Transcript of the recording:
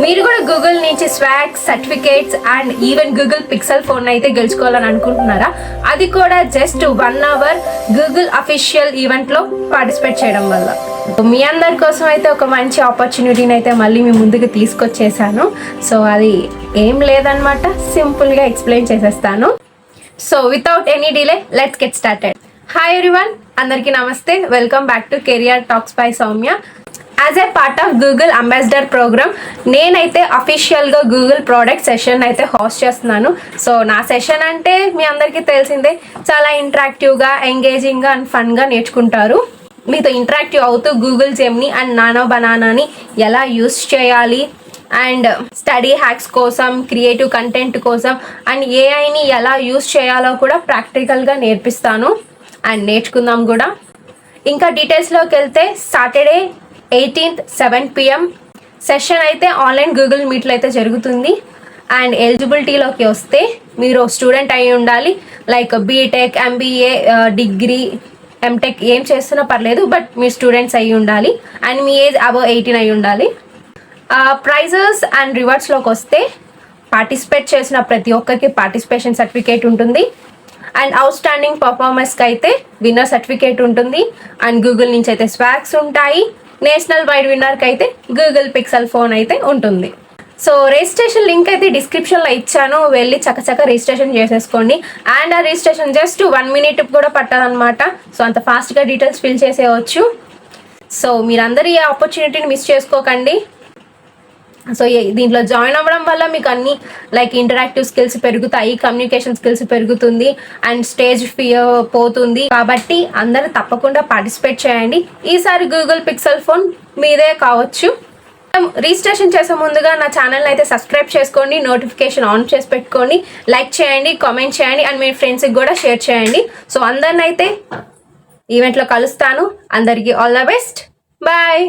మీరు కూడా గూగుల్ నుంచి swag certificates and even Google pixel phone అయితే గెలుచుకోవాలని అనుకుంటున్నారా? అది కూడా జస్ట్ 1 అవర్ గూగుల్ అఫీషియల్ ఈవెంట్లో పార్టిసిపేట్ చేయడం వల్ల. మీ అందరి కోసం అయితే ఒక మంచి ఆపర్చునిటీని అయితే మళ్ళీ మీ ముందుకు తీసుకొచ్చేసాను. సో అది ఏం లేదనమాట, సింపుల్గా ఎక్స్ప్లెయిన్ చేసేస్తాను. So without any delay let's get started. Hi everyone, అందరికీ namaste. Welcome back to career talks by Soumya. As a part of Google ambassador program నేనైతే అఫీషియల్గా గూగుల్ ప్రోడక్ట్ సెషన్ అయితే హోస్ట్ చేస్తున్నాను. సో నా సెషన్ అంటే మీ అందరికీ తెలిసిందే, చాలా ఇంటరాక్టివ్గా, ఎంగేజింగ్గా అండ్ ఫన్గా నేర్చుకుంటారు. మీతో ఇంటరాక్టివ్ అవుతూ గూగుల్ జెమినీ అండ్ నానో బనానాని ఎలా యూస్ చేయాలి అండ్ స్టడీ హ్యాక్స్ కోసం, క్రియేటివ్ కంటెంట్ కోసం అండ్ ఏఐని ఎలా యూస్ చేయాలో కూడా ప్రాక్టికల్గా నేర్పిస్తాను అండ్ నేర్చుకుందాం కూడా. ఇంకా డీటెయిల్స్లోకి వెళ్తే సాటర్డే 18th 7 PM సెషన్ అయితే ఆన్లైన్ గూగుల్ మీట్లో అయితే జరుగుతుంది. అండ్ ఎలిజిబిలిటీలోకి వస్తే మీరు స్టూడెంట్ అయి ఉండాలి, like BTech, MBA, degree, MTech ఏం చేస్తున్నా పర్లేదు, బట్ మీరు స్టూడెంట్స్ అయి ఉండాలి అండ్ మీ ఏజ్ అబవ్ 18 అయి ఉండాలి. ప్రైజెస్ అండ్ రివార్డ్స్లోకి వస్తే పార్టిసిపేట్ చేసిన ప్రతి ఒక్కరికి పార్టిసిపేషన్ సర్టిఫికేట్ ఉంటుంది అండ్ అవుట్ స్టాండింగ్ పర్ఫార్మెన్స్కి అయితే విన్నర్ సర్టిఫికేట్ ఉంటుంది అండ్ గూగుల్ నుంచి అయితే స్వాగ్స్ ఉంటాయి. నేషనల్ వైడ్ విన్నర్కి అయితే గూగుల్ పిక్సెల్ ఫోన్ అయితే ఉంటుంది. సో రిజిస్ట్రేషన్ లింక్ అయితే డిస్క్రిప్షన్లో ఇచ్చాను, వెళ్ళి చక్కచక్క రిజిస్ట్రేషన్ చేసేసుకోండి. అండ్ ఆ రిజిస్ట్రేషన్ జస్ట్ 1 minute కూడా పట్టదనమాట. సో అంత ఫాస్ట్గా డీటెయిల్స్ ఫిల్ చేసేయచ్చు. సో మీరందరూ ఈ ఆపర్చునిటీని మిస్ చేసుకోకండి. సో దీంట్లో జాయిన్ అవ్వడం వల్ల మీకు అన్ని లైక్ ఇంటరాక్టివ్ స్కిల్స్ పెరుగుతాయి, కమ్యూనికేషన్ స్కిల్స్ పెరుగుతుంది అండ్ స్టేజ్ ఫియర్ పోతుంది. కాబట్టి అందరూ తప్పకుండా పార్టిసిపేట్ చేయండి. ఈసారి గూగుల్ పిక్సెల్ ఫోన్ మీదే కావచ్చు. రిజిస్ట్రేషన్ చేసే ముందుగా నా ఛానల్ని అయితే సబ్స్క్రైబ్ చేసుకోండి, నోటిఫికేషన్ ఆన్ చేసి పెట్టుకోండి, లైక్ చేయండి, కామెంట్ చేయండి అండ్ మీ ఫ్రెండ్స్కి కూడా షేర్ చేయండి. సో అందరిని అయితే ఈవెంట్లో కలుస్తాను. అందరికీ ఆల్ ద బెస్ట్, బాయ్.